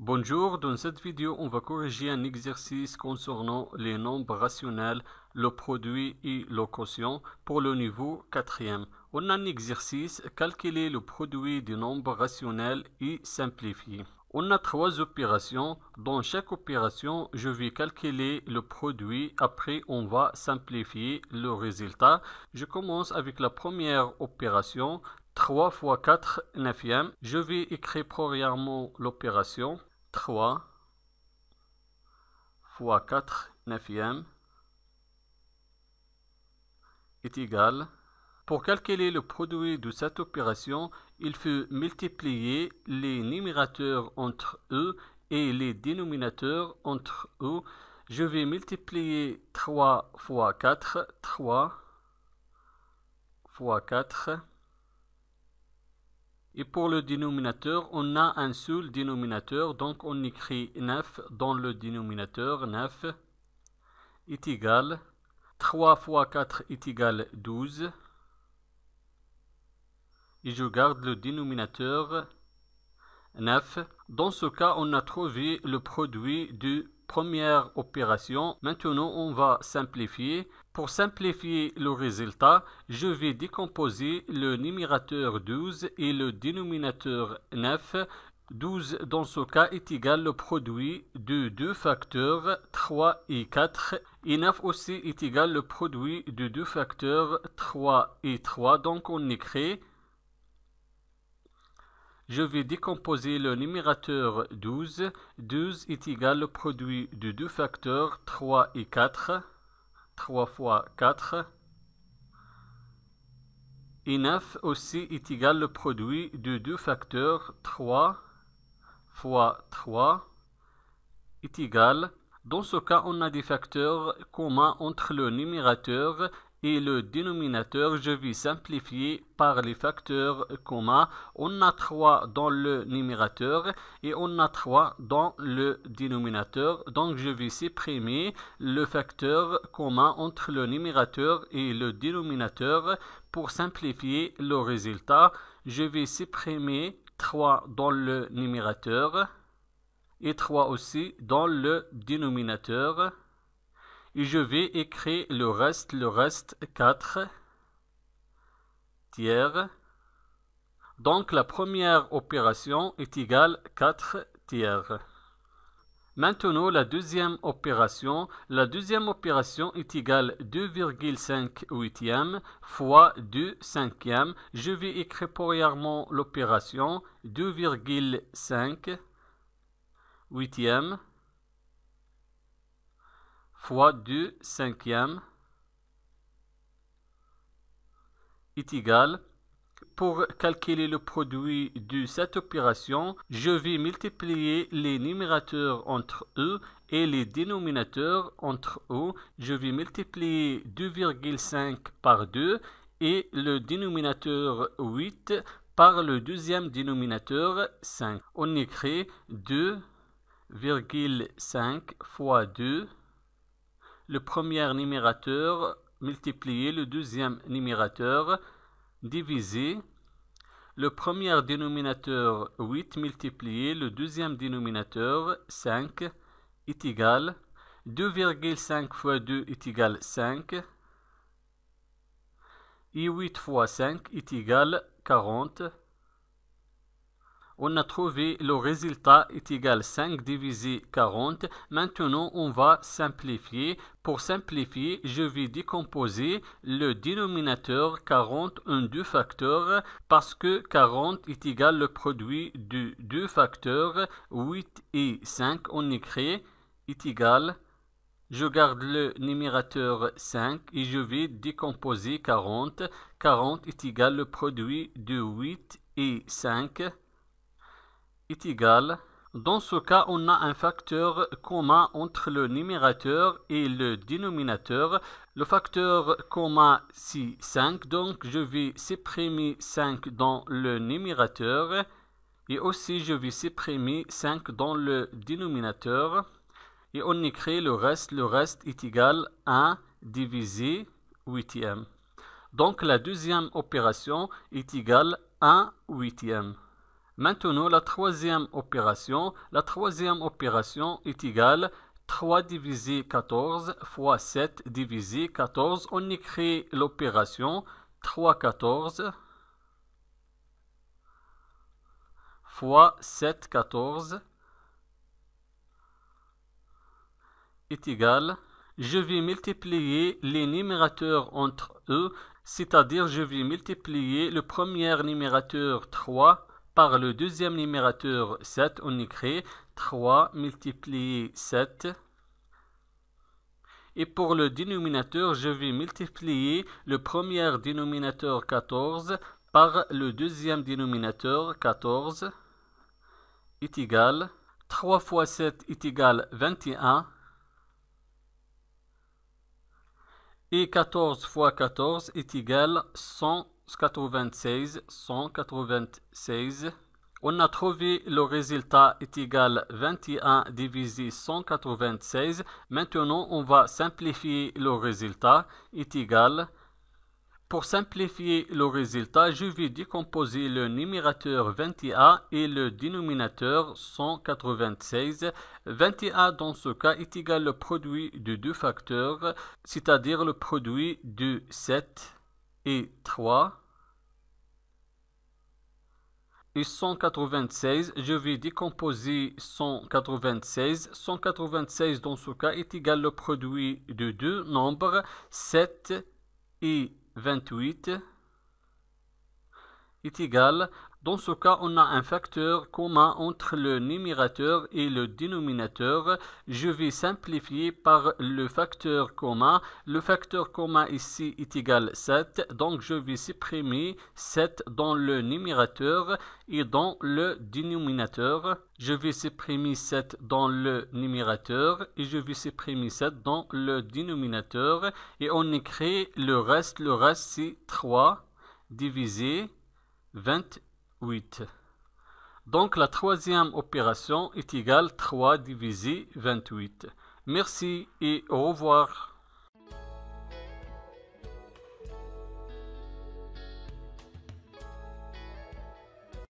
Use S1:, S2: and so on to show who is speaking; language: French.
S1: Bonjour, dans cette vidéo, on va corriger un exercice concernant les nombres rationnels, le produit et le quotient pour le niveau 4e. On a un exercice, calculer le produit des nombres rationnels et simplifier. On a trois opérations. Dans chaque opération, je vais calculer le produit. Après, on va simplifier le résultat. Je commence avec la première opération. 3 fois 4 neuvième. Je vais écrire premièrement l'opération. 3 fois 4 neuvième est égal. Pour calculer le produit de cette opération, il faut multiplier les numérateurs entre eux et les dénominateurs entre eux. Je vais multiplier 3 fois 4, 3 fois 4. Et pour le dénominateur, on a un seul dénominateur, donc on écrit 9 dans le dénominateur. 9 est égal. 3 fois 4 est égal 12. Et je garde le dénominateur 9. Dans ce cas, on a trouvé le produit de première opération. Maintenant, on va simplifier. Pour simplifier le résultat, je vais décomposer le numérateur 12 et le dénominateur 9. 12 dans ce cas est égal au produit de deux facteurs 3 et 4. Et 9 aussi est égal au produit de deux facteurs 3 et 3. Donc on écrit, je vais décomposer le numérateur 12. 12 est égal au produit de deux facteurs 3 et 4. 3 fois 4. Et 9 aussi est égal au produit de deux facteurs 3 fois 3 est égal. Dans ce cas, on a des facteurs communs entre le numérateur et le dénominateur. Je vais simplifier par les facteurs communs. On a 3 dans le numérateur et on a 3 dans le dénominateur. Donc je vais supprimer le facteur commun entre le numérateur et le dénominateur. Pour simplifier le résultat, je vais supprimer 3 dans le numérateur et 3 aussi dans le dénominateur. Et je vais écrire le reste 4 tiers. Donc la première opération est égale 4 tiers. Maintenant la deuxième opération. La deuxième opération est égale 2,5 huitièmes fois 2 cinquièmes. Je vais écrire premièrement l'opération 2,5 huitièmes fois 2 cinquièmes est égal. Pour calculer le produit de cette opération, je vais multiplier les numérateurs entre eux et les dénominateurs entre eux. Je vais multiplier 2,5 par 2 et le dénominateur 8 par le deuxième dénominateur 5. On écrit 2,5 fois 2. Le premier numérateur multiplié le deuxième numérateur divisé le premier dénominateur 8 multiplié le deuxième dénominateur 5 est égal 2,5 fois 2 est égal 5 et 8 fois 5 est égal 40. On a trouvé le résultat est égal 5 divisé 40. Maintenant, on va simplifier. Pour simplifier, je vais décomposer le dénominateur 40 en deux facteurs parce que 40 est égal au produit de deux facteurs 8 et 5. On écrit est égal. Je garde le numérateur 5 et je vais décomposer 40. 40 est égal au produit de 8 et 5. Est égal. Dans ce cas, on a un facteur commun entre le numérateur et le dénominateur. Le facteur commun, c'est 5. Donc, je vais supprimer 5 dans le numérateur. Et aussi, je vais supprimer 5 dans le dénominateur. Et on écrit le reste. Le reste est égal à 1 divisé huitième. Donc, la deuxième opération est égale à 1 huitième. Maintenant, la troisième opération est égale 3 divisé 14 fois 7 divisé 14. On écrit l'opération 3 14 fois 7 14 est égal. Je vais multiplier les numérateurs entre eux, c'est-à-dire je vais multiplier le premier numérateur 3 par le deuxième numérateur 7. On écrit 3 multiplié 7. Et pour le dénominateur, je vais multiplier le premier dénominateur 14 par le deuxième dénominateur 14 est égal. 3 fois 7 est égal 21. Et 14 fois 14 est égal 196. On a trouvé le résultat est égal 21 divisé 196. Maintenant, on va simplifier le résultat est égal. Pour simplifier le résultat, je vais décomposer le numérateur 21 et le dénominateur 196. 21 dans ce cas est égal au produit de deux facteurs, c'est-à-dire le produit de 7 et 3. Et 196, je vais décomposer 196. 196 dans ce cas est égal au produit de deux nombres, 7 et 28 est égal. Dans ce cas, on a un facteur commun entre le numérateur et le dénominateur. Je vais simplifier par le facteur commun. Le facteur commun ici est égal 7. Donc, je vais supprimer 7 dans le numérateur et dans le dénominateur. Je vais supprimer 7 dans le numérateur et je vais supprimer 7 dans le dénominateur. Et on écrit le reste. Le reste, c'est 3 divisé 28. Donc la troisième opération est égale 3 divisé 28. Merci et au revoir.